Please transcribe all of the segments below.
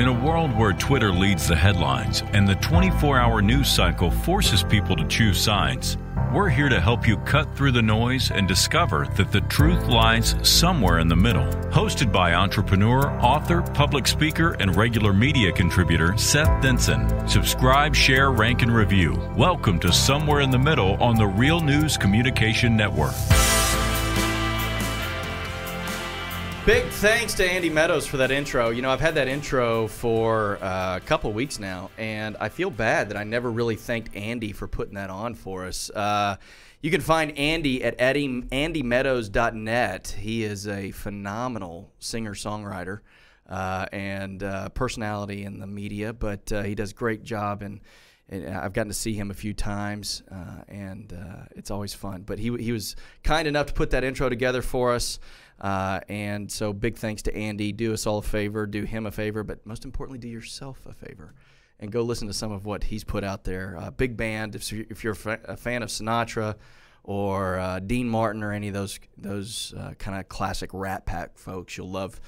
In a world where Twitter leads the headlines and the 24-hour news cycle forces people to choose sides, we're here to help you cut through the noise and discover that the truth lies somewhere in the middle. Hosted by entrepreneur, author, public speaker, and regular media contributor Seth Denson. Subscribe, share, rank, and review. Welcome to Somewhere in the Middle on the Real News Communication Network. Big thanks to Andy Meadows for that intro. You know, I've had that intro for a couple weeks now, and I feel bad that I never really thanked Andy for putting that on for us. You can find Andy at andymeadows.net. He is a phenomenal singer-songwriter and personality in the media, but he does a great job, and I've gotten to see him a few times, and it's always fun. But he was kind enough to put that intro together for us. And so big thanks to Andy. Do us all a favor, do him a favor, but most importantly, do yourself a favor and go listen to some of what he's put out there. Big band, if you're a fan of Sinatra or Dean Martin or any of those kind of classic Rat Pack folks, you'll love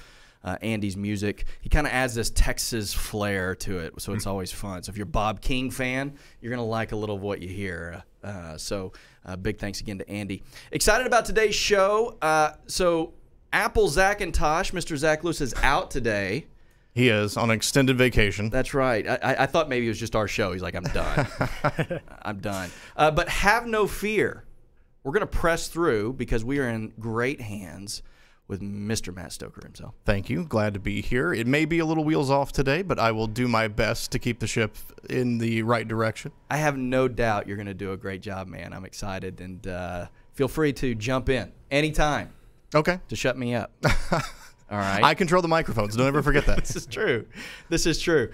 Andy's music. He kind of adds this Texas flair to it, so it's always fun. So if you're a Bob King fan, you're going to like a little of what you hear. So big thanks again to Andy. Excited about today's show. So Apple Zacintosh, Mr. Zach Lewis, is out today. He is on an extended vacation. That's right. I thought maybe it was just our show. He's like, I'm done. I'm done. But have no fear. We're going to press through because we are in great hands with Mr. Matt Stoker himself. Thank you. Glad to be here. It may be a little wheels off today, but I will do my best to keep the ship in the right direction. I have no doubt you're going to do a great job, man. I'm excited, and feel free to jump in anytime. Okay. To shut me up. All right. I control the microphones. Don't ever forget that. This is true. This is true.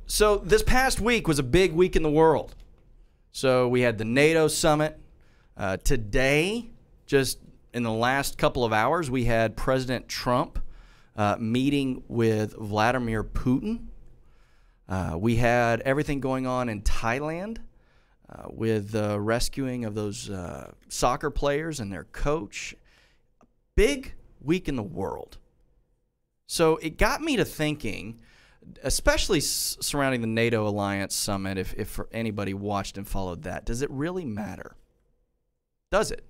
So this past week was a big week in the world. So we had the NATO summit. Today, just in the last couple of hours, we had President Trump meeting with Vladimir Putin. We had everything going on in Thailand with the rescuing of those soccer players and their coach. Big week in the world. So it got me to thinking, especially surrounding the NATO Alliance Summit, if anybody watched and followed that, does it really matter? Does it?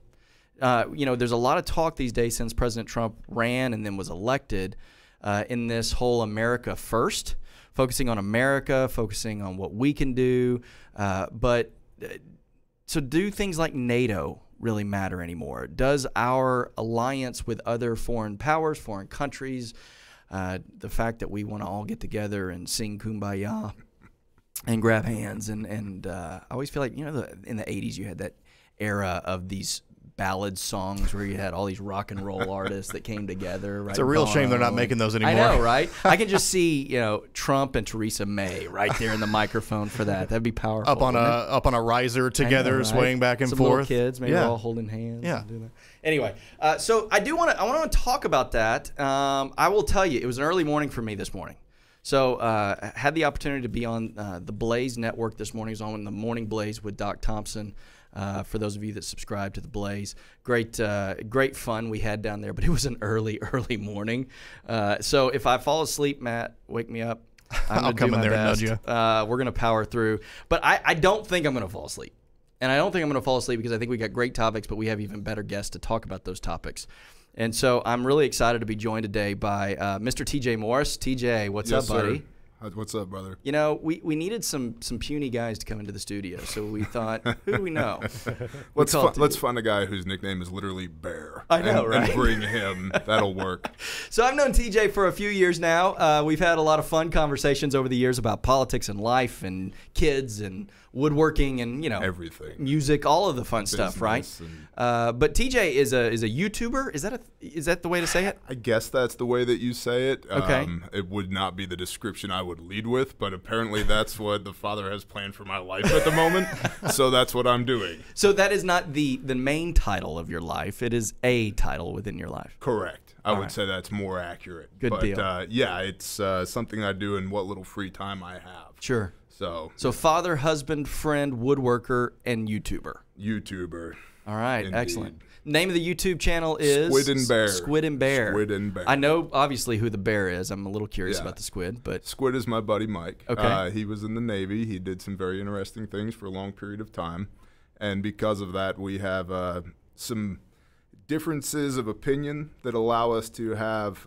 You know, there's a lot of talk these days since President Trump ran and then was elected in this whole America first, focusing on America, focusing on what we can do. So do things like NATO really matter anymore? Does our alliance with other foreign powers, foreign countries, the fact that we want to all get together and sing Kumbaya and grab hands, and I always feel like, you know, in the 80s you had that era of these ballad songs where you had all these rock and roll artists that came together. Right? It's a real shame they're not making those anymore. I know, right? I can just see, you know, Trump and Theresa May right there in the microphone for that. That'd be powerful. Up on a riser together, right? Swaying back and Some forth. Little kids, maybe all holding hands. Yeah. Anyway, so I want to talk about that. I will tell you, it was an early morning for me this morning. So I had the opportunity to be on the Blaze Network this morning. I was on the Morning Blaze with Doc Thompson. For those of you that subscribe to the Blaze, great fun we had down there, but it was an early morning. So if I fall asleep, Matt, wake me up. I'll come in there and nudge you. We're going to power through. But I don't think I'm going to fall asleep. And I don't think I'm going to fall asleep because I think we got great topics, but we have even better guests to talk about those topics. And so I'm really excited to be joined today by Mr. TJ Morris. TJ, what's up, buddy? Sir. What's up, brother? You know, we needed some puny guys to come into the studio, so we thought, who do we know? Let's find a guy whose nickname is literally Bear. I know, right? And bring him. That'll work. So I've known TJ for a few years now. We've had a lot of fun conversations over the years about politics and life and kids and woodworking and, you know, everything, music, all of the fun stuff, right? But TJ is a YouTuber. Is that the way to say it? I guess that's the way that you say it. Okay. It would not be the description I would lead with, but apparently that's what the Father has planned for my life at the moment. So that's what I'm doing. So that is not the main title of your life. It is a title within your life. Correct. I would say that's more accurate. Good deal. Yeah, it's something I do in what little free time I have. Sure. So father, husband, friend, woodworker, and YouTuber. All right, Indeed. Excellent. Name of the YouTube channel is Squid and Bear. Squid and Bear. Squid and Bear. I know, obviously, who the bear is. I'm a little curious about the squid, but Squid is my buddy Mike. Okay. He was in the Navy. He did some very interesting things for a long period of time, and because of that, we have some differences of opinion that allow us to have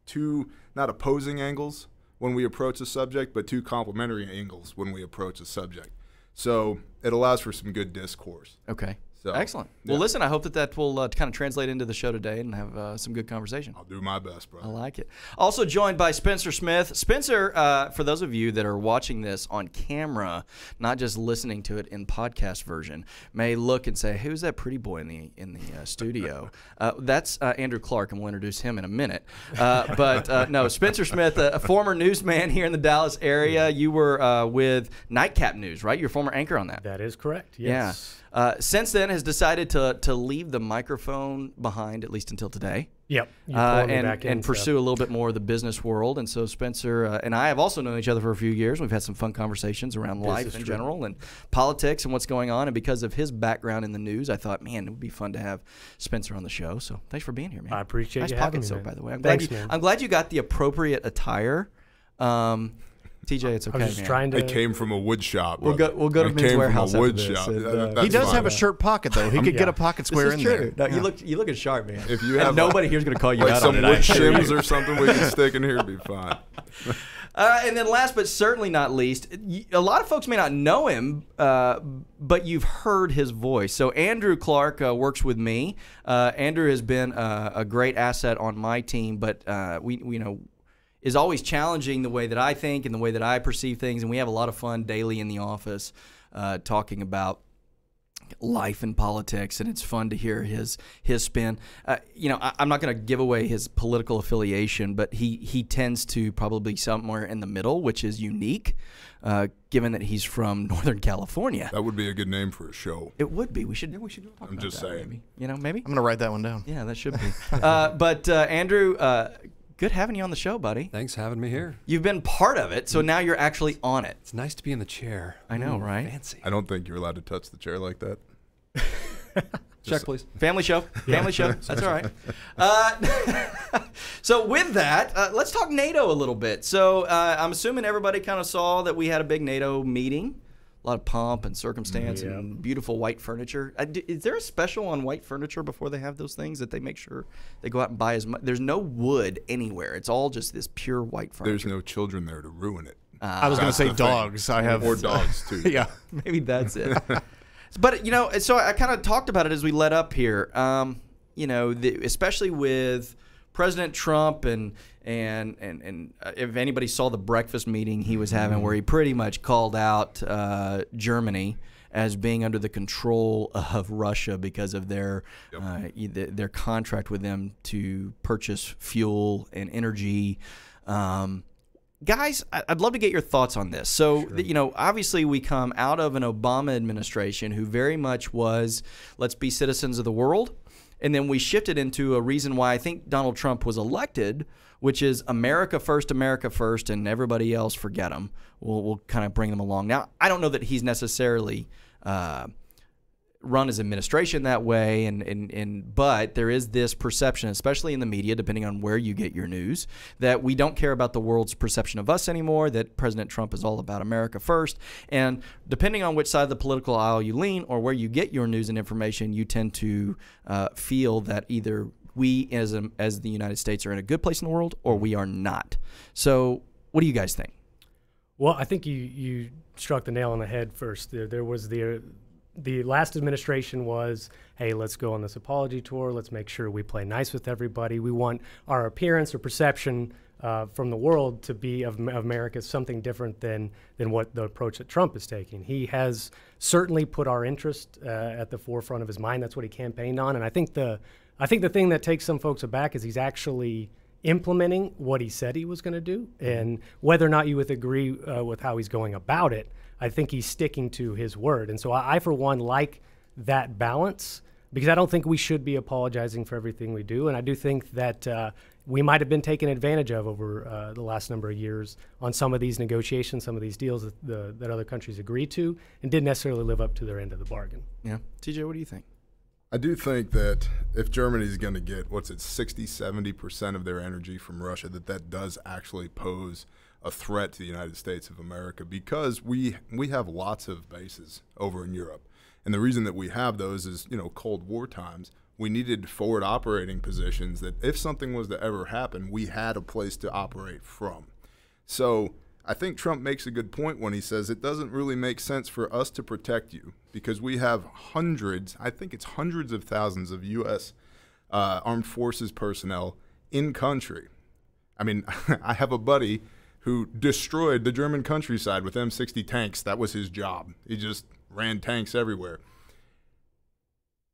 two not opposing angles when we approach a subject, but two complementary angles when we approach a subject. So it allows for some good discourse. okay. So, Excellent. yeah. Well, listen, I hope that will kind of translate into the show today and have some good conversation. I'll do my best, brother. I like it. Also joined by Spencer Smith. Spencer, for those of you that are watching this on camera, not just listening to it in podcast version, may look and say, "Who's that pretty boy in the studio?" That's Andrew Clark, and we'll introduce him in a minute. But no, Spencer Smith, a former newsman here in the Dallas area. You were with Nightcap News, right? You're a former anchor on that. That is correct. Yes. Yeah. Since then, has decided to leave the microphone behind, at least until today. Yep. You pulled me back in, and pursue a little bit more of the business world. And so Spencer and I have also known each other for a few years. We've had some fun conversations around life in general and politics and what's going on. And because of his background in the news, I thought, man, it would be fun to have Spencer on the show. So thanks for being here, man. I appreciate nice you pocket having me, soap, man. by the way. Thanks, I'm glad you got the appropriate attire. TJ, it's okay, I was just man. trying to. I came from a wood shop. We'll go to I Men's came Warehouse from a after wood this, shop. and, That's He does fine. have a shirt pocket, though. He could get a pocket square in there. No, you look sharp, man. If you And have nobody here's going to call you like out some on it. wood I assure you. shims or something we can stick in here, it'd be fine. And then last but certainly not least, a lot of folks may not know him, but you've heard his voice. So Andrew Clark works with me. Andrew has been a great asset on my team, but we is always challenging the way that I think and the way that I perceive things, and we have a lot of fun daily in the office talking about life and politics, and it's fun to hear his spin. I'm not going to give away his political affiliation, but he tends to probably somewhere in the middle, which is unique, given that he's from Northern California. That would be a good name for a show. It would be. We should talk I'm about just that, saying. Maybe. Maybe. I'm going to write that one down. Yeah, that should be. But Andrew, good having you on the show, buddy. Thanks for having me here. You've been part of it, so now you're actually on it. It's nice to be in the chair. I know, right? Fancy. I don't think you're allowed to touch the chair like that. Check, please. Family show. Family show. That's all right. So with that, let's talk NATO a little bit. So I'm assuming everybody kind of saw that we had a big NATO meeting. A lot of pomp and circumstance and beautiful white furniture. Is there a special on white furniture before they have those things that they make sure they go out and buy as much? There's no wood anywhere. It's all just this pure white furniture. There's no children there to ruin it. I was going to say dogs. I have Or dogs, too. Yeah. Maybe that's it. But, so I kind of talked about it as we led up here. Especially with President Trump and if anybody saw the breakfast meeting he was having where he pretty much called out Germany as being under the control of Russia because of their contract with them to purchase fuel and energy. Guys, I'd love to get your thoughts on this. So, obviously we come out of an Obama administration who very much was, let's be citizens of the world. And then we shifted into a reason why I think Donald Trump was elected, which is America first, and everybody else, forget them. We'll kind of bring them along. Now, I don't know that he's necessarily run his administration that way, but there is this perception, especially in the media, depending on where you get your news, that we don't care about the world's perception of us anymore, that President Trump is all about America first. And depending on which side of the political aisle you lean or where you get your news and information, you tend to feel that either we as the United States are in a good place in the world or we are not. So what do you guys think? Well, I think you struck the nail on the head first. There was the last administration was, hey, let's go on this apology tour. Let's make sure we play nice with everybody. We want our appearance or perception from the world to be of America something different than what the approach that Trump is taking. He has certainly put our interest at the forefront of his mind. That's what he campaigned on. And I think the thing that takes some folks aback is he's actually implementing what he said he was going to do. And whether or not you would agree with how he's going about it, I think he's sticking to his word. And so I for one, like that balance because I don't think we should be apologizing for everything we do. And I do think that we might have been taken advantage of over the last number of years on some of these negotiations, some of these deals that other countries agreed to and didn't necessarily live up to their end of the bargain. Yeah. TJ, what do you think? I do think that if Germany's going to get, 60-70% of their energy from Russia, that does actually pose a threat to the United States of America, because we have lots of bases over in Europe. And the reason that we have those is, Cold War times, we needed forward operating positions that if something was to ever happen, we had a place to operate from. So I think Trump makes a good point when he says it doesn't really make sense for us to protect you, because we have hundreds of thousands of U.S. Armed Forces personnel in country. I mean, I have a buddy who destroyed the German countryside with M60 tanks. That was his job. He just ran tanks everywhere.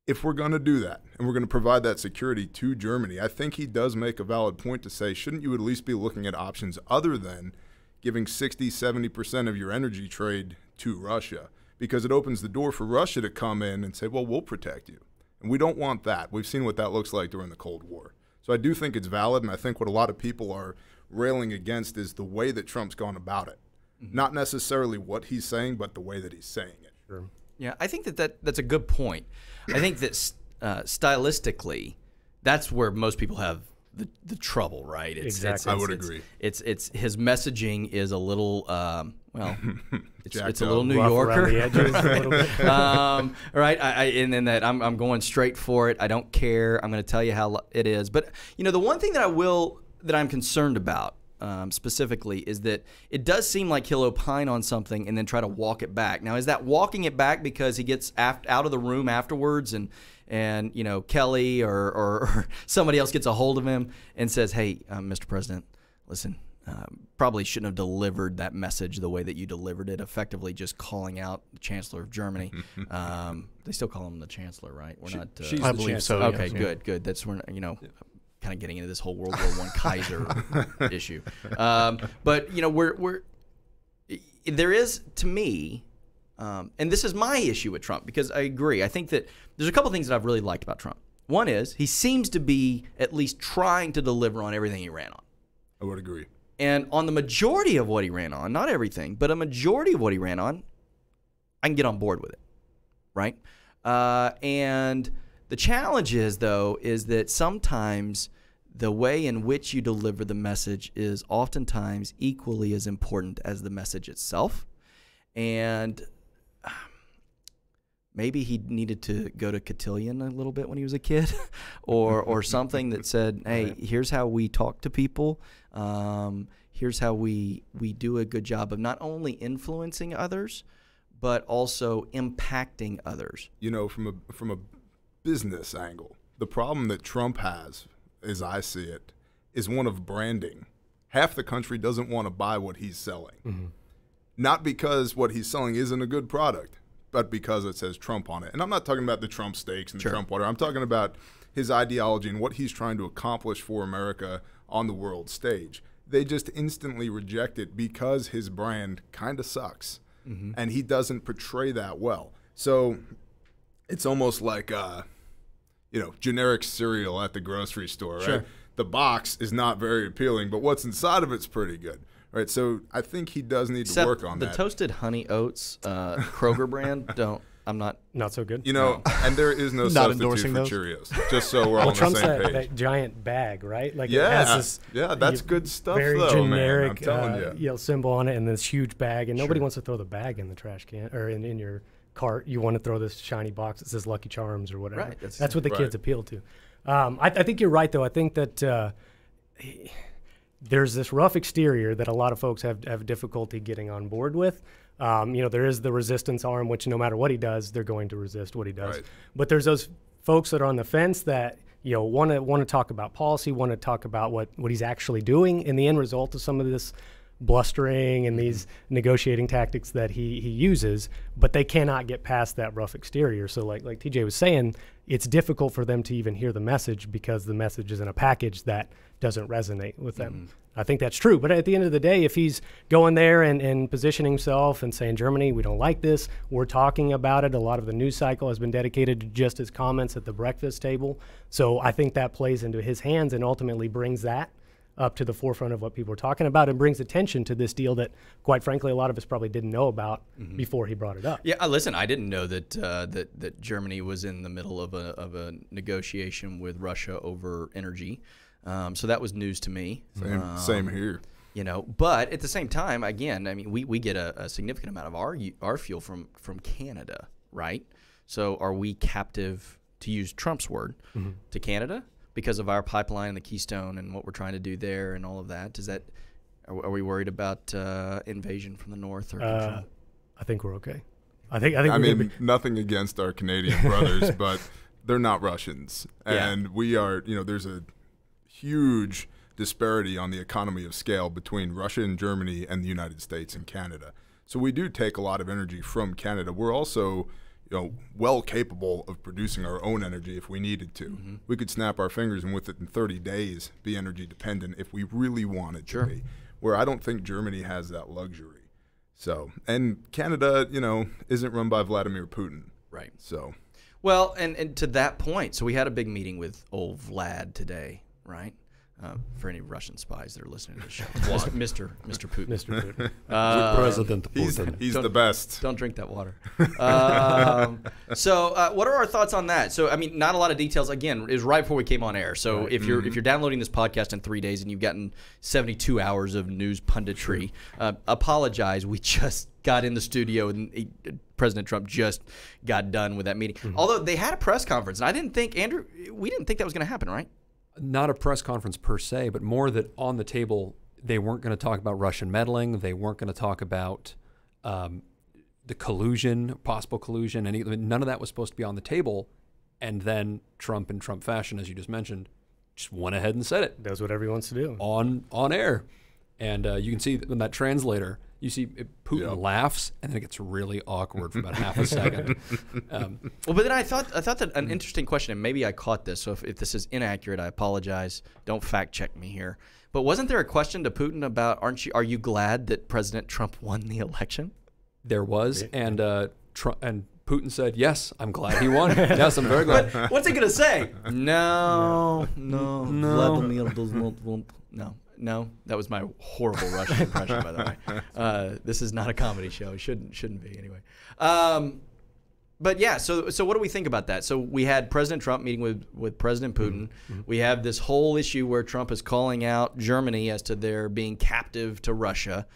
If we're going to do that and we're going to provide that security to Germany, I think he does make a valid point to say, shouldn't you at least be looking at options other than giving 60-70% of your energy trade to Russia? Because it opens the door for Russia to come in and say, well, we'll protect you. And we don't want that. We've seen what that looks like during the Cold War. So I do think it's valid, and I think what a lot of people are railing against is the way that Trump's gone about it. Mm-hmm. Not necessarily what he's saying, but the way that he's saying it. Sure. Yeah, I think that's a good point. I think that stylistically, that's where most people have the trouble, right? Exactly. I would agree. It's his messaging is a little it's a little New Rough Yorker, around the edges a little bit. right? And then that I'm going straight for it. I don't care. I'm going to tell you how it is. But the one thing that I'm concerned about specifically is that it does seem like he'll opine on something and then try to walk it back. Now, is that walking it back because he gets out of the room afterwards and Kelly or somebody else gets a hold of him and says, hey, Mr. President, listen, probably shouldn't have delivered that message the way that you delivered it, effectively just calling out the Chancellor of Germany. They still call him the Chancellor, right? We're not. I believe so. Okay, yes. good. That's when kind of getting into this whole World War I Kaiser issue. But there is, to me, and this is my issue with Trump, because I agree. I think that there's a couple things that I've really liked about Trump. One is he seems to be at least trying to deliver on everything he ran on. I would agree. And on the majority of what he ran on, not everything, but a majority of what he ran on, I can get on board with it, right? And the challenge is that sometimes the way in which you deliver the message is oftentimes equally as important as the message itself. And maybe he needed to go to cotillion a little bit when he was a kid or something that said, hey, here's how we talk to people. Here's how we do a good job of not only influencing others, but also impacting others. From a business angle, the problem that Trump has, as I see it, is one of branding. Half the country doesn't want to buy what he's selling. Mm-hmm. Not because what he's selling isn't a good product, but because it says Trump on it. And I'm not talking about the Trump steaks and the Trump water. I'm talking about his ideology and what he's trying to accomplish for America on the world stage. They just instantly reject it because his brand kind of sucks. Mm-hmm. And he doesn't portray that well. So it's almost like generic cereal at the grocery store, right? Sure. The box is not very appealing, but what's inside of it's pretty good, right? So I think he does need to work on that. The Toasted Honey Oats Kroger brand, I'm not so good. And there is no substitute for Cheerios, just so we're all on the Trump's same page. that giant bag, right? Like yeah, it has this that's good stuff, very though, generic, man. I'm telling you. symbol on it, and this huge bag, and nobody wants to throw the bag in the trash can or in your cart. You want to throw this shiny box that says Lucky Charms or whatever. Right. That's what the kids appeal to. I think you're right, though. I think that there's this rough exterior that a lot of folks have difficulty getting on board with. There is the resistance arm, which no matter what he does, they're going to resist what he does. Right. But there's those folks that are on the fence that want to talk about policy, want to talk about what he's actually doing, and the end result of some of this blustering and these negotiating tactics that he uses, but they cannot get past that rough exterior. So like TJ was saying, it's difficult for them to even hear the message because the message is in a package that doesn't resonate with them. I think that's true. But at the end of the day, if he's going there and positioning himself and saying, Germany, we don't like this, we're talking about it. A lot of the news cycle has been dedicated to just his comments at the breakfast table. So I think that plays into his hands and ultimately brings that up to the forefront of what people are talking about and brings attention to this deal that, quite frankly, a lot of us probably didn't know about before he brought it up. Yeah, listen, I didn't know that that Germany was in the middle of a negotiation with Russia over energy. So that was news to me. Same here. You know, but at the same time, again, I mean, we get a significant amount of our fuel from Canada, right? So are we captive, to use Trump's word, to Canada because of our pipeline and the Keystone and what we're trying to do there and all of that? Is that are we worried about invasion from the north or control? I think we're okay. I mean, nothing against our Canadian brothers, but they're not Russians, and we are. You know, there's a huge disparity on the economy of scale between Russia and Germany and the United States and Canada. So we do take a lot of energy from Canada. We're also, you know, well capable of producing our own energy if we needed to. We could snap our fingers and within 30 days be energy dependent if we really wanted to be. Where I don't think Germany has that luxury. So, and Canada, you know, isn't run by Vladimir Putin. Right. So, well, and to that point, so we had a big meeting with old Vlad today, right? For any Russian spies that are listening to the show, Mr. Putin. Mr. Putin. President Putin. He's the best. Don't drink that water. So what are our thoughts on that? So, I mean, not a lot of details. Again, it was right before we came on air. So if you're downloading this podcast in 3 days and you've gotten 72 hours of news punditry, apologize. We just got in the studio and President Trump just got done with that meeting. Although they had a press conference, and I didn't think, Andrew, we didn't think that was going to happen, right? Not a press conference per se, but more that on the table, they weren't going to talk about Russian meddling. They weren't going to talk about the collusion, possible collusion. None of that was supposed to be on the table. And then Trump, in Trump fashion, as you just mentioned, just went ahead and said it. Does whatever he wants to do. On air. And you can see in that translator, you see Putin laughs, and then it gets really awkward for about half a second. Well, but then I thought that an interesting question, and maybe I caught this, so if this is inaccurate, I apologize. Don't fact check me here. But wasn't there a question to Putin about, are you glad that President Trump won the election? There was, and Putin said, yes, I'm glad he won. Yes, I'm very glad. But what's he going to say? No, Vladimir does not want, No, that was my horrible Russian impression, by the way. This is not a comedy show. It shouldn't be anyway. But yeah, so what do we think about that? So we had President Trump meeting with President Putin. We have this whole issue where Trump is calling out Germany as to their being captive to Russia.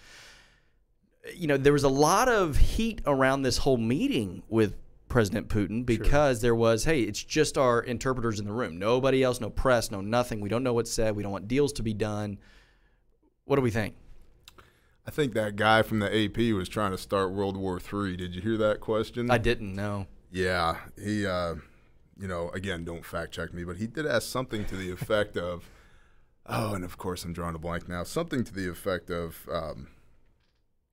You know, there was a lot of heat around this whole meeting with President Putin because there was, hey, it's just our interpreters in the room. Nobody else, no press, no nothing. We don't know what's said. We don't want deals to be done. What do we think? I think that guy from the AP was trying to start World War III. Did you hear that question? I didn't, no. Yeah. He, you know, again, don't fact check me, but he did ask something to the effect of, and of course I'm drawing a blank now, something to the effect of,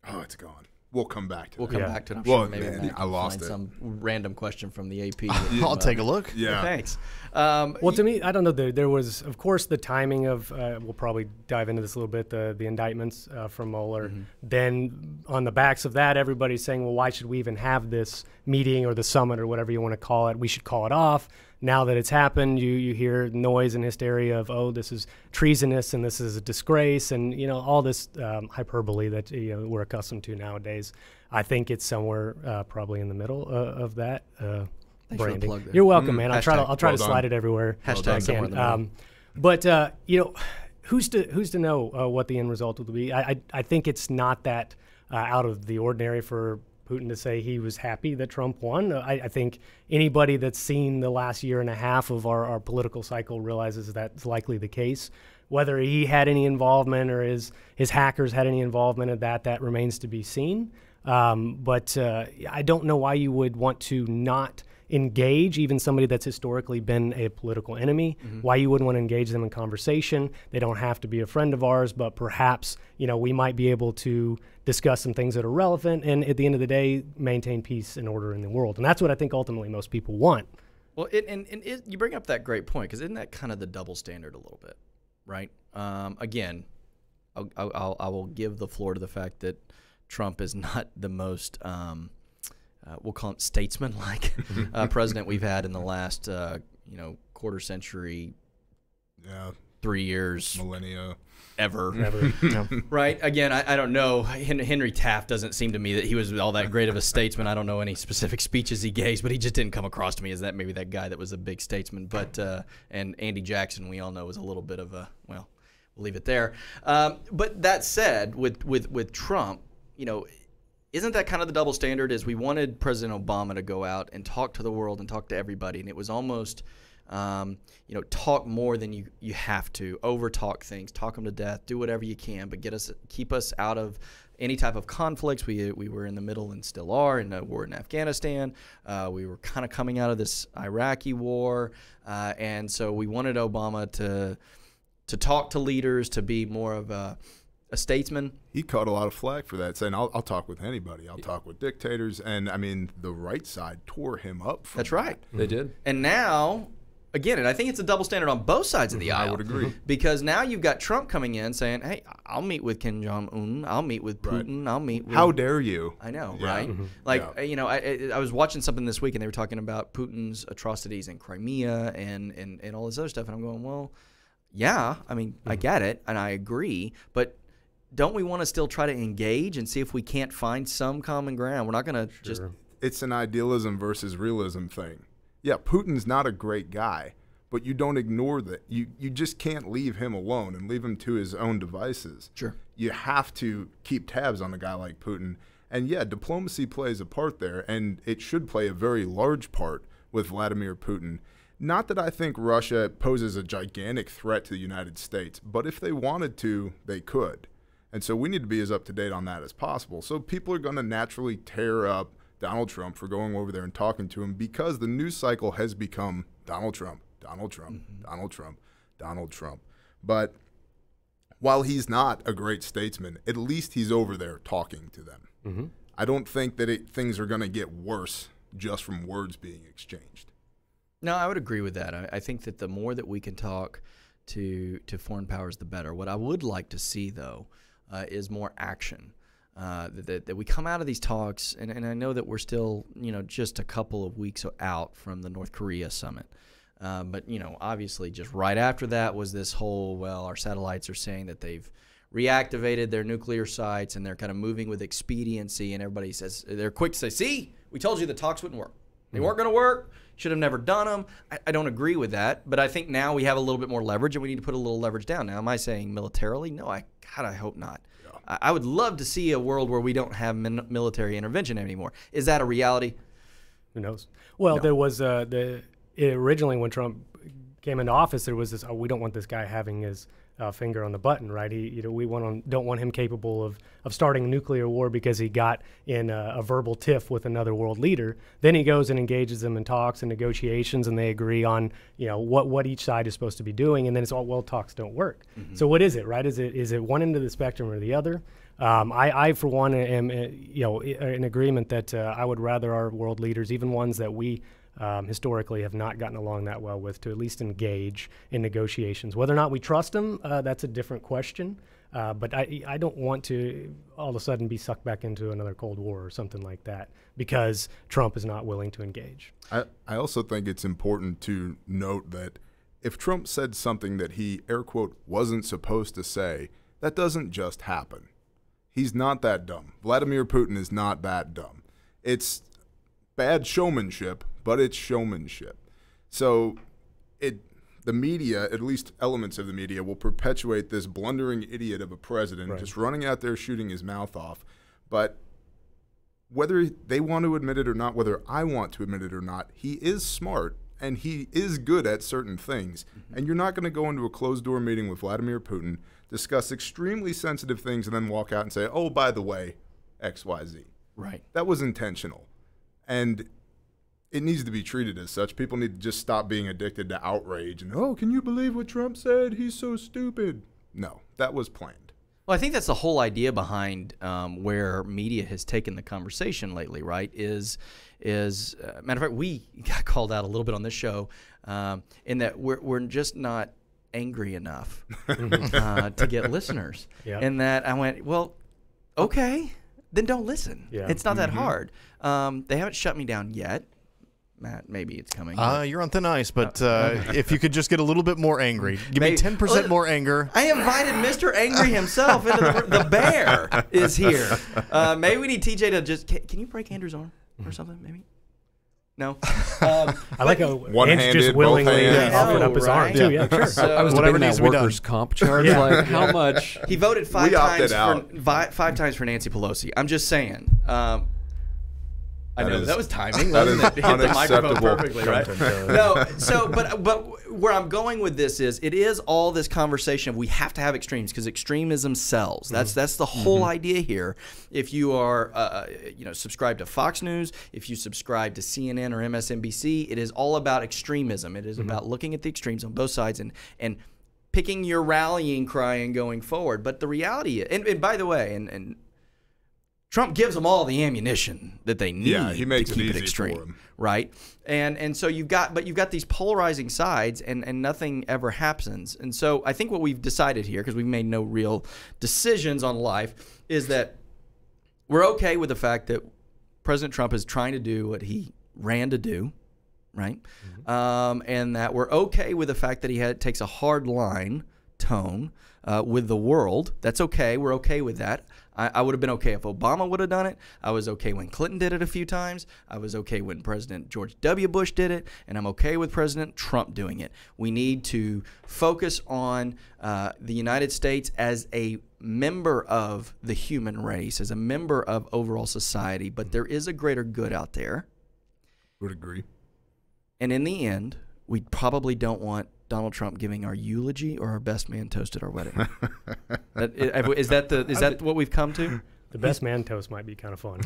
it's gone. We'll come back to it. We'll come back to it. I'm well, sure maybe man, I lost find it. some random question from the AP. I'll take a look. Yeah. Thanks. Well, to me, I don't know. There was, of course, the timing of, we'll probably dive into this a little bit, the indictments from Mueller. Then on the backs of that, everybody's saying, well, why should we even have this meeting or the summit or whatever you want to call it? We should call it off. Now that it's happened, you hear noise and hysteria of, oh, this is treasonous and this is a disgrace and, you know, all this hyperbole that we're accustomed to nowadays. I think it's somewhere probably in the middle of that branding. You're welcome, man. I'll try to slide it everywhere. Hashtag somewhere in the middle. But you know, who's to know what the end result will be? I think it's not that out of the ordinary for Putin to say he was happy that Trump won. I think anybody that's seen the last year and a half of our political cycle realizes that's likely the case. Whether he had any involvement or his hackers had any involvement in that remains to be seen. But I don't know why you would want to not engage even somebody that's historically been a political enemy, why you wouldn't want to engage them in conversation. They don't have to be a friend of ours, but perhaps, we might be able to discuss some things that are relevant and at the end of the day, maintain peace and order in the world. And that's what I think ultimately most people want. Well, you bring up that great point, because isn't that kind of the double standard a little bit, right? Again, I will give the floor to the fact that Trump is not the most, we'll call it statesman-like president we've had in the last, quarter century, 3 years, millennia, ever. Right? Again, I don't know. Henry Taft doesn't seem to me that he was all that great of a statesman. I don't know any specific speeches he gave, but he just didn't come across to me as that maybe that guy that was a big statesman. But and Andy Jackson, we all know, was a little bit of a, well, we'll leave it there. But that said, with Trump, isn't that kind of the double standard? Is we wanted President Obama to go out and talk to the world and talk to everybody, and it was almost talk more than you have to, over talk things, talk them to death, do whatever you can, but keep us out of any type of conflicts. We were in the middle and still are in a war in Afghanistan. We were kind of coming out of this Iraqi war, and so we wanted Obama to talk to leaders, to be more of a statesman. He caught a lot of flack for that, saying, I'll talk with anybody. I'll talk with dictators. And, I mean, the right side tore him up. That's right. They did. And now, again, and I think it's a double standard on both sides of the aisle. I would agree. Because now you've got Trump coming in saying, hey, I'll meet with Kim Jong-un. I'll meet with Putin. I'll meet with... How dare you? I know, Yeah. right? Like, I was watching something this week, and they were talking about Putin's atrocities in Crimea and all this other stuff. And I'm going, well, yeah, I mean, I get it, and I agree, but don't we want to still try to engage and see if we can't find some common ground? We're not going to just... It's an idealism versus realism thing. Yeah, Putin's not a great guy, but you don't ignore that. You just can't leave him alone and leave him to his own devices. Sure. You have to keep tabs on a guy like Putin. And yeah, diplomacy plays a part there, and it should play a very large part with Vladimir Putin. Not that I think Russia poses a gigantic threat to the United States, but if they wanted to, they could. And so we need to be as up-to-date on that as possible. So people are going to naturally tear up Donald Trump for going over there and talking to him, because the news cycle has become Donald Trump, Donald Trump, Donald Trump, Donald Trump. But while he's not a great statesman, at least he's over there talking to them. I don't think that things are going to get worse just from words being exchanged. No, I would agree with that. I think that the more that we can talk to foreign powers, the better. What I would like to see, though, is more action. That we come out of these talks, and I know that we're still, just a couple of weeks out from the North Korea summit. But, obviously just right after that was this whole, well, our satellites are saying that they've reactivated their nuclear sites and they're kind of moving with expediency, and everybody says, they're quick to say, see, we told you the talks wouldn't work. They weren't going to work. Should have never done them. I don't agree with that, but I think now we have a little bit more leverage, and we need to put a little leverage down. Now, am I saying militarily? No, I hope not. Yeah. I would love to see a world where we don't have military intervention anymore. Is that a reality? Who knows? Well, there was originally when Trump came into office, there was this, we don't want this guy having his finger on the button, right? We don't want him capable of starting a nuclear war because he got in a verbal tiff with another world leader. Then he goes and engages them in talks and negotiations, and they agree on what each side is supposed to be doing, and then it's all, well, talks don't work. So what is it, right? Is it one end of the spectrum or the other? I for one am in agreement that I would rather our world leaders, even ones that we historically have not gotten along that well with, to at least engage in negotiations. Whether or not we trust them, that's a different question. But I don't want to all of a sudden be sucked back into another Cold War or something like that because Trump is not willing to engage. I also think it's important to note that if Trump said something that he, air quote, wasn't supposed to say, that doesn't just happen. He's not that dumb. Vladimir Putin is not that dumb. It's bad showmanship, but it's showmanship. So the media, at least elements of the media, will perpetuate this blundering idiot of a president just running out there shooting his mouth off. But whether they want to admit it or not, whether I want to admit it or not, he is smart and he is good at certain things. And you're not going to go into a closed-door meeting with Vladimir Putin, discuss extremely sensitive things, and then walk out and say, oh, by the way, X, Y, Z. Right. That was intentional. And it needs to be treated as such. People need to just stop being addicted to outrage and, oh, can you believe what Trump said? He's so stupid. No, that was planned. Well, I think that's the whole idea behind where media has taken the conversation lately, right? Is matter of fact, we got called out a little bit on this show in that we're just not angry enough to get listeners. Yeah. And that I went, well, okay, then don't listen. Yeah. It's not that hard. They haven't shut me down yet. Matt, maybe it's coming. You're on thin ice, but if you could just get a little bit more angry. Give me Maybe. 10% more anger. I invited Mr. Angry himself into the bear is here. Maybe we need TJ to just, can you break Andrew's arm or something, maybe? No? I like how Andrew One-handed, just willingly both hands. offered up his arm, Right? too. Yeah, sure. So I was Whatever debating needs that to be done. workers' comp charge. Yeah. Like, how much? he voted five We opted times for Nancy Pelosi. I'm just saying. I know is- that was timing. that Wasn't is it? Hit the microphone unacceptable. perfectly, right? No, so but where I'm going with this is it is all this conversation of we have to have extremes because extremism sells. That's the whole idea here. If you are subscribed to Fox News, if you subscribe to CNN or MSNBC, it is all about extremism. It is about looking at the extremes on both sides and picking your rallying cry and going forward. But the reality is, and by the way, and Trump gives them all the ammunition that they need Yeah, he makes to it keep easy it extreme, for 'em. right? And so you've got these polarizing sides, and nothing ever happens. And so I think what we've decided here, because we've made no real decisions on life, is that we're okay with the fact that President Trump is trying to do what he ran to do, right? And that we're okay with the fact that he takes a hard line tone with the world. That's okay. We're okay with that. I would have been okay if Obama would have done it. I was okay when Clinton did it a few times. I was okay when President George W. Bush did it. And I'm okay with President Trump doing it. We need to focus on the United States as a member of the human race, as a member of overall society. But there is a greater good out there. Would agree. And in the end, we probably don't want Donald Trump giving our eulogy or our best man toast at our wedding. Is that what we've come to? The best man toast might be kind of fun.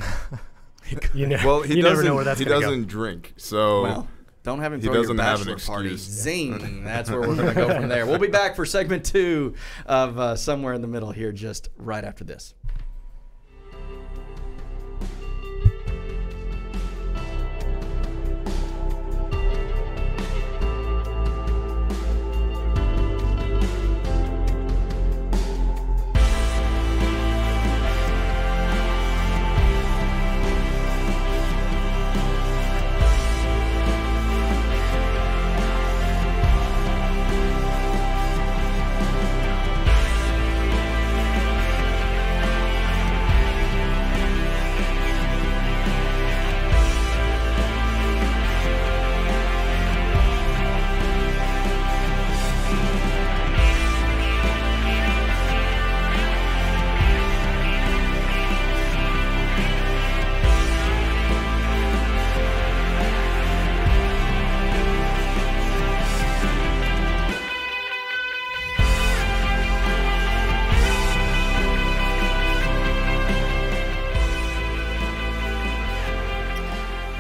Well, he never know where that's he going to go. doesn't drink, so Well, don't have him he throw your doesn't have an bachelor party. excuse. Zing. That's where we're going to go from there. We'll be back for segment 2 of Somewhere in the Middle here just right after this.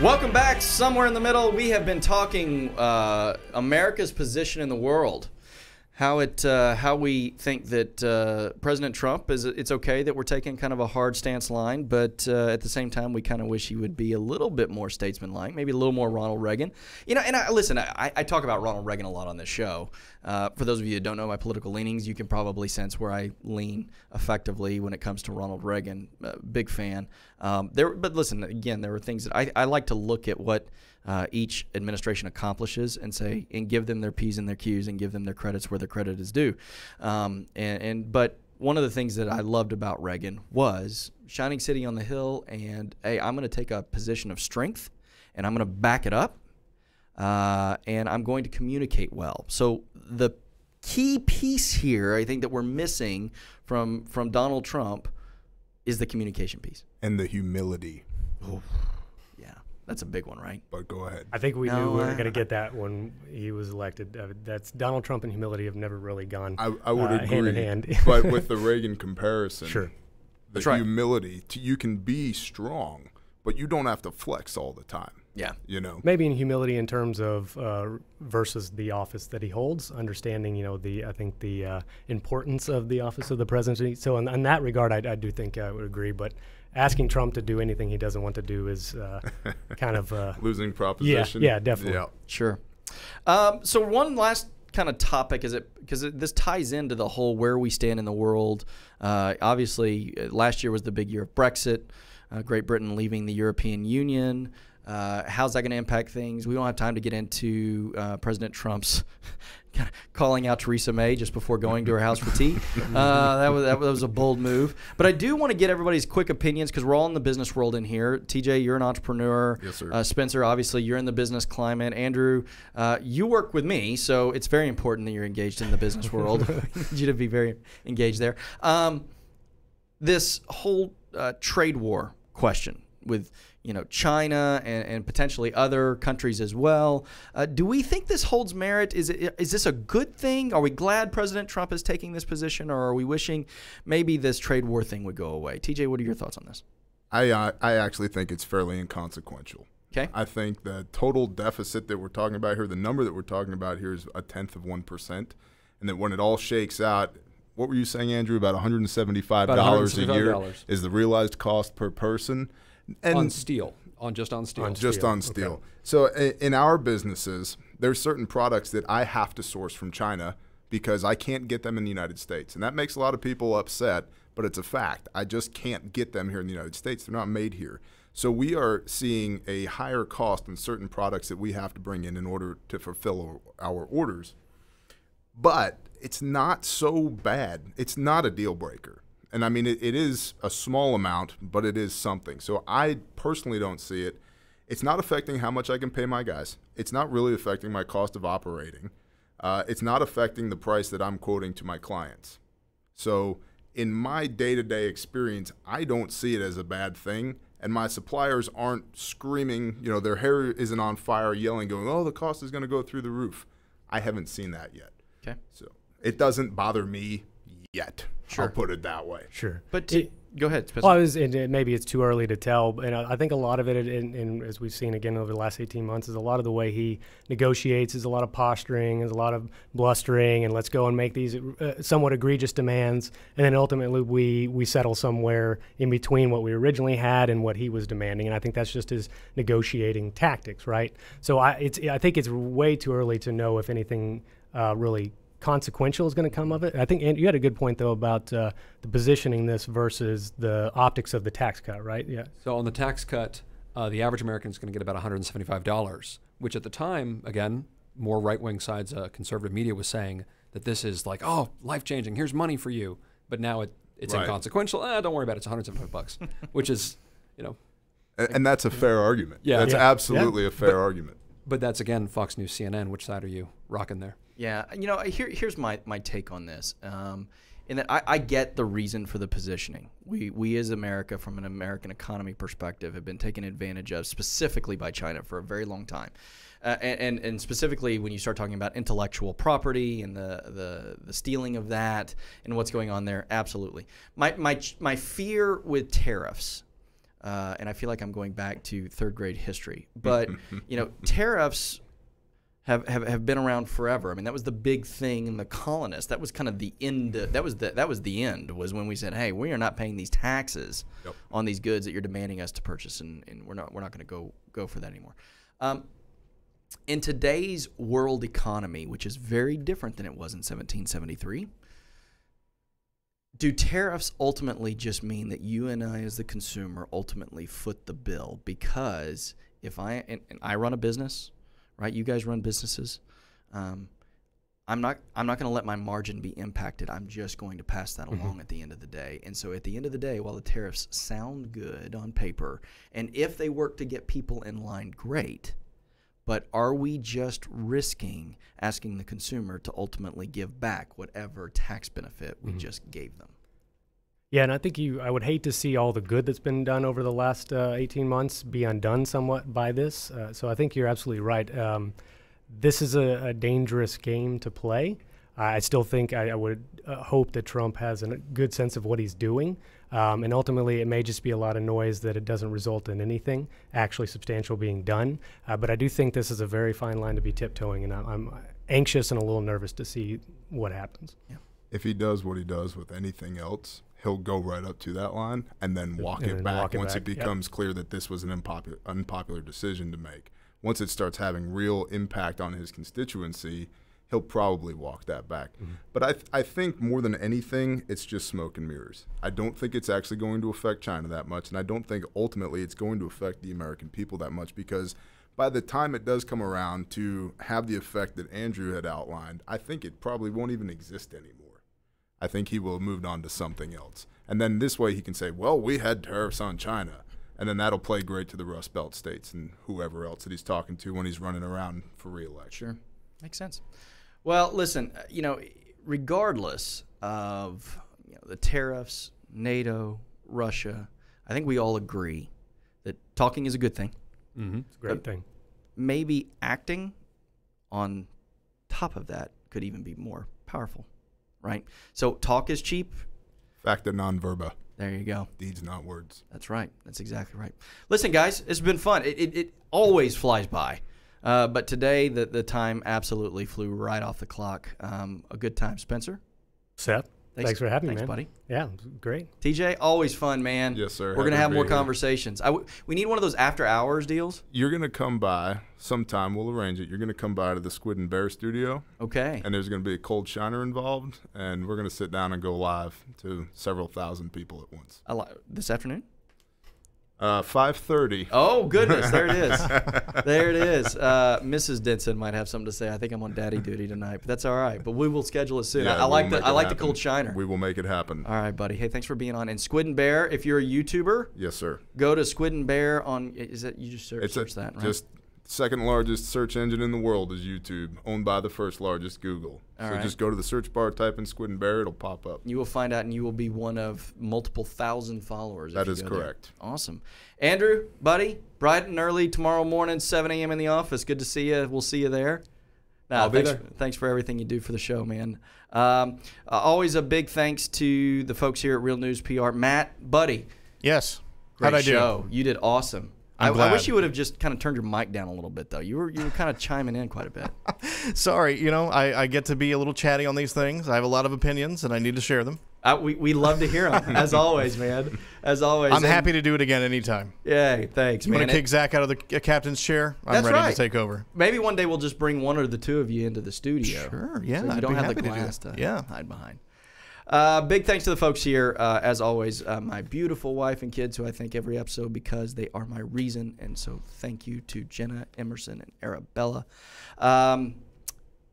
Welcome back, Somewhere in the Middle. We have been talking America's position in the world, how we think that President Trump it's okay that we're taking kind of a hard stance line, but at the same time we kind of wish he would be a little bit more statesmanlike, maybe a little more Ronald Reagan. And I talk about Ronald Reagan a lot on this show. For those of you that don't know my political leanings, you can probably sense where I lean effectively when it comes to Ronald Reagan. Big fan. But listen, again, there are things that I like to look at what each administration accomplishes and say, and give them their P's and their Q's and give them their credits where their credit is due. But one of the things that I loved about Reagan was shining city on the hill, and hey, I'm going to take a position of strength and I'm going to back it up. And I'm going to communicate well. So the key piece here, I think, that we're missing from Donald Trump is the communication piece. And the humility. Oh, yeah, that's a big one, right? But go ahead. I think we knew we were going to get that when he was elected. That's Donald Trump and humility have never really gone I would agree. hand in hand. But with the Reagan comparison, Sure. the That's right. humility, you can be strong, but you don't have to flex all the time. Yeah. You know, Maybe in humility in terms of versus the office that he holds, understanding, I think the importance of the office of the presidency. So in that regard, I do think I would agree. But asking Trump to do anything he doesn't want to do is kind of losing proposition. Yeah, definitely. Yeah. Sure. So one last kind of topic is because this ties into the whole where we stand in the world. Obviously, last year was the big year of Brexit. Great Britain leaving the European Union. How's that going to impact things? We don't have time to get into President Trump's calling out Theresa May just before going to her house for tea. That was a bold move. But I do want to get everybody's quick opinions because we're all in the business world in here. TJ, you're an entrepreneur. Yes, sir. Spencer, obviously, you're in the business climate. Andrew, you work with me, so it's very important that you're engaged in the business world. I need you to be very engaged there. This whole trade war question with China and potentially other countries as well. Do we think this holds merit? Is this a good thing? Are we glad President Trump is taking this position, or are we wishing maybe this trade war thing would go away? TJ, what are your thoughts on this? I actually think it's fairly inconsequential. Okay. I think the total deficit that we're talking about here, the number that we're talking about here is 1/10%. And that when it all shakes out, what were you saying, Andrew, about $175 a year is the realized cost per person? And on steel. Just on steel. Okay. So in our businesses, there's certain products that I have to source from China because I can't get them in the United States. And that makes a lot of people upset, but it's a fact. I just can't get them here in the United States. They're not made here. So we are seeing a higher cost in certain products that we have to bring in order to fulfill our orders. But it's not so bad. It's not a deal breaker. And I mean, it is a small amount, but it is something. So I personally don't see it. It's not affecting how much I can pay my guys. It's not really affecting my cost of operating. It's not affecting the price that I'm quoting to my clients. So in my day-to-day experience, I don't see it as a bad thing. And my suppliers aren't screaming, their hair isn't on fire, yelling, going, oh, the cost is going to go through the roof. I haven't seen that yet. Okay. So it doesn't bother me yet. Sure. I'll put it that way. Sure. But go ahead, Spencer. Well, maybe it's too early to tell, and I think a lot of it, as we've seen again over the last 18 months, is a lot of the way he negotiates is a lot of posturing, is a lot of blustering, and let's go and make these somewhat egregious demands, and then ultimately we settle somewhere in between what we originally had and what he was demanding, and I think that's just his negotiating tactics, right? So I think it's way too early to know if anything really consequential is going to come of it. I think you had a good point though about the positioning this versus the optics of the tax cut, right? Yeah. So on the tax cut, the average American is going to get about $175, which at the time, again, more right-wing sides, conservative media was saying that this is like, oh, life-changing. Here's money for you. But now it's Right. inconsequential. Don't worry about it. It's $175, which is, And that's a fair argument. Yeah. That's Yeah. absolutely a fair argument. But that's, again, Fox News, CNN. Which side are you rocking there? Yeah, here's my take on this. In that I get the reason for the positioning. We as America, from an American economy perspective, have been taken advantage of specifically by China for a very long time. And specifically when you start talking about intellectual property and the stealing of that and what's going on there, absolutely. My fear with tariffs, and I feel like I'm going back to third grade history, but tariffs have been around forever. I mean, that was the big thing in the colonists. That was kind of the end. That was the end, was when we said, hey, we are not paying these taxes on these goods that you're demanding us to purchase, and we're not going to go for that anymore. In today's world economy, which is very different than it was in 1773, do tariffs ultimately just mean that you and I as the consumer ultimately foot the bill? Because if I run a business, right? You guys run businesses. I'm not going to let my margin be impacted. I'm just going to pass that along at the end of the day. And so at the end of the day, while the tariffs sound good on paper, and if they work to get people in line, great. But are we just risking asking the consumer to ultimately give back whatever tax benefit we just gave them? Yeah, and I think I would hate to see all the good that's been done over the last 18 months be undone somewhat by this. So I think you're absolutely right. This is a dangerous game to play. I still think I would hope that Trump has a good sense of what he's doing. And ultimately, it may just be a lot of noise that it doesn't result in anything actually substantial being done. But I do think this is a very fine line to be tiptoeing, and I'm anxious and a little nervous to see what happens. Yeah. If he does what he does with anything else, he'll go right up to that line and then walk it back once it becomes clear that this was an unpopular decision to make. Once it starts having real impact on his constituency, he'll probably walk that back. Mm-hmm. But I think more than anything, it's just smoke and mirrors. I don't think it's actually going to affect China that much, and I don't think ultimately it's going to affect the American people that much, because by the time it does come around to have the effect that Andrew had outlined, I think it probably won't even exist anymore. I think he will have moved on to something else. And then this way he can say, well, we had tariffs on China. And then that'll play great to the Rust Belt states and whoever else that he's talking to when he's running around for re-election. Sure. Makes sense. Well, listen, regardless of the tariffs, NATO, Russia, I think we all agree that talking is a good thing. Mm-hmm. It's a great thing. Maybe acting on top of that could even be more powerful, right? So talk is cheap. Facta non verba. There you go. Deeds, not words. That's right. That's exactly right. Listen, guys, it's been fun. It always flies by. But today, the time absolutely flew right off the clock. A good time. Spencer? Seth? Thanks for having me, man. Buddy. Yeah, great. TJ, always fun, man. Yes, sir. We're going to have more conversations. We need one of those after-hours deals. You're going to come by sometime. We'll arrange it. You're going to come by to the Squid and Bear studio. Okay. And there's going to be a cold shiner involved, and we're going to sit down and go live to several thousand people at once. This afternoon? 5:30. Oh, goodness. There it is. There it is. Mrs. Denson might have something to say. I think I'm on daddy duty tonight, but that's all right. But we will schedule it soon. Yeah, I like the cold shiner. We will make it happen. All right, buddy. Hey, thanks for being on. And Squid and Bear, if you're a YouTuber, yes, sir. Go to Squid and Bear on. Is that you just search that? Right? Just second largest search engine in the world is YouTube, owned by the first largest Google. Just go to the search bar, type in Squid and Bear, it'll pop up. You will find out, and you will be one of multiple thousand followers. That is correct. There. Awesome. Andrew, buddy, bright and early tomorrow morning, 7 a.m. in the office. Good to see you. We'll see you there. I'll be there. Thanks for everything you do for the show, man. Always a big thanks to the folks here at Real News PR. Matt, buddy. Yes. Great How'd I show. do? You did awesome. I'm I glad. wish you would have just kind of turned your mic down a little bit, though. You were kind of chiming in quite a bit. Sorry, I get to be a little chatty on these things. I have a lot of opinions, and I need to share them. We love to hear them, as always, man. As always. I'm happy to do it again anytime. Yeah, thanks, you man. Want to kick Zach out of the captain's chair? I'm ready to take over. Maybe one day we'll just bring one or the two of you into the studio. Sure, yeah. So you I'd don't be have the happy to glass to hide behind. Big thanks to the folks here, as always, my beautiful wife and kids, who I thank every episode because they are my reason. And so thank you to Jenna, Emerson, and Arabella.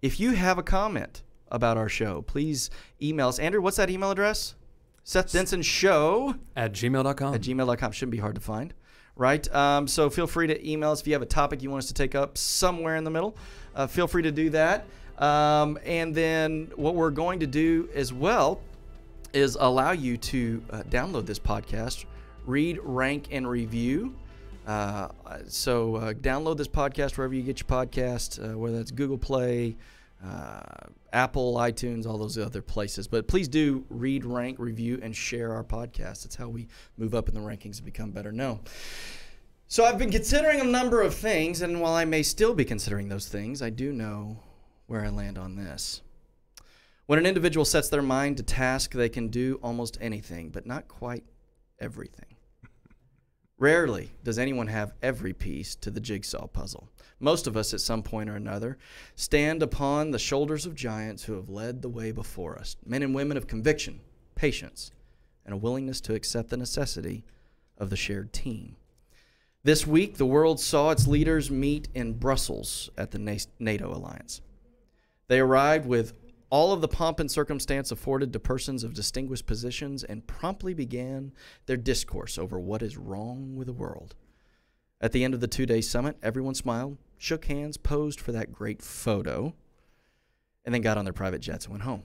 If you have a comment about our show, please email us. Andrew, what's that email address? SethDensonShow @gmail.com. @gmail.com. Shouldn't be hard to find, right? So feel free to email us if you have a topic you want us to take up somewhere in the middle. Feel free to do that. And then what we're going to do as well is allow you to download this podcast, read, rank, and review. So download this podcast wherever you get your podcast, whether it's Google Play, Apple, iTunes, all those other places. But please do read, rank, review, and share our podcast. That's how we move up in the rankings and become better known. So I've been considering a number of things, and while I may still be considering those things, I do know where I land on this. When an individual sets their mind to task, they can do almost anything, but not quite everything. Rarely does anyone have every piece to the jigsaw puzzle. Most of us, at some point or another, stand upon the shoulders of giants who have led the way before us, men and women of conviction, patience, and a willingness to accept the necessity of the shared team. This week, the world saw its leaders meet in Brussels at the NATO alliance. They arrived with all of the pomp and circumstance afforded to persons of distinguished positions and promptly began their discourse over what is wrong with the world. At the end of the 2-day summit, everyone smiled, shook hands, posed for that great photo, and then got on their private jets and went home.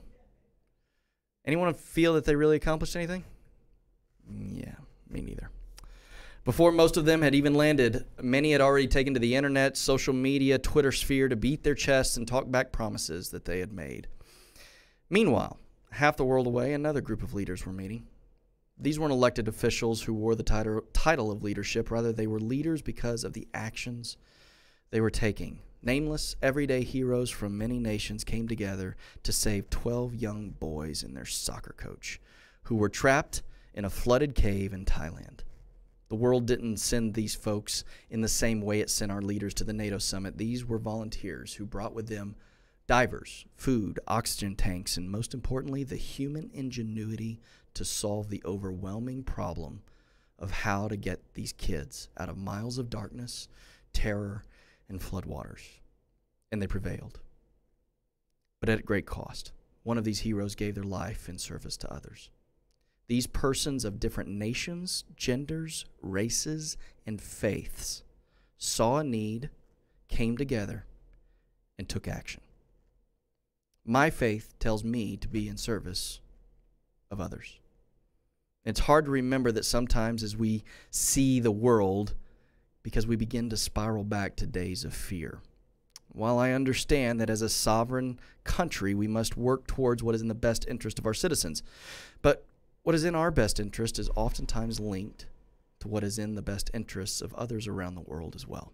Anyone feel that they really accomplished anything? Yeah, me neither. Before most of them had even landed, many had already taken to the internet, social media, Twitter sphere to beat their chests and talk back promises that they had made. Meanwhile, half the world away, another group of leaders were meeting. These weren't elected officials who wore the title of leadership. Rather, they were leaders because of the actions they were taking. Nameless, everyday heroes from many nations came together to save 12 young boys and their soccer coach, who were trapped in a flooded cave in Thailand. The world didn't send these folks in the same way it sent our leaders to the NATO summit. These were volunteers who brought with them divers, food, oxygen tanks, and most importantly, the human ingenuity to solve the overwhelming problem of how to get these kids out of miles of darkness, terror, and floodwaters. And they prevailed. But at great cost. One of these heroes gave their life in service to others. These persons of different nations, genders, races, and faiths saw a need, came together, and took action. My faith tells me to be in service of others. It's hard to remember that sometimes as we see the world, because we begin to spiral back to days of fear. While I understand that as a sovereign country, we must work towards what is in the best interest of our citizens, but what is in our best interest is oftentimes linked to what is in the best interests of others around the world as well.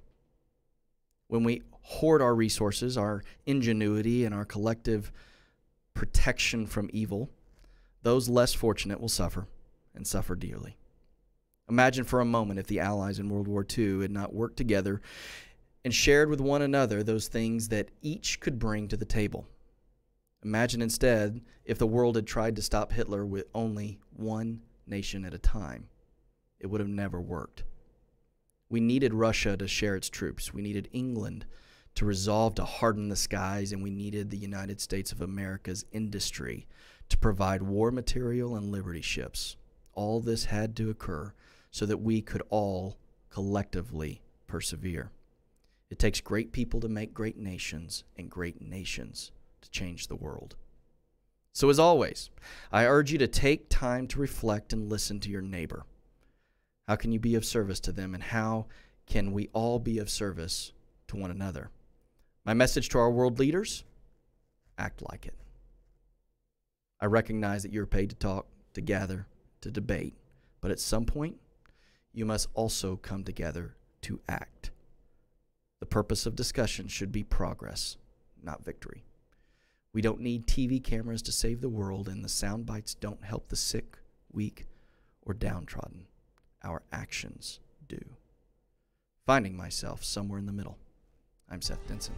When we hoard our resources, our ingenuity, and our collective protection from evil, those less fortunate will suffer, and suffer dearly. Imagine for a moment if the Allies in World War II had not worked together and shared with one another those things that each could bring to the table. Imagine instead if the world had tried to stop Hitler with only one nation at a time. It would have never worked. We needed Russia to share its troops. We needed England to resolve to harden the skies, and we needed the United States of America's industry to provide war material and liberty ships. All this had to occur so that we could all collectively persevere. It takes great people to make great nations, and great nations to change the world. So as always, I urge you to take time to reflect and listen to your neighbor. How can you be of service to them, and how can we all be of service to one another? My message to our world leaders: act like it. I recognize that you're paid to talk, to gather, to debate, but at some point, you must also come together to act. The purpose of discussion should be progress, not victory. We don't need TV cameras to save the world, and the sound bites don't help the sick, weak, or downtrodden. Our actions do. Finding myself somewhere in the middle. I'm Seth Denson.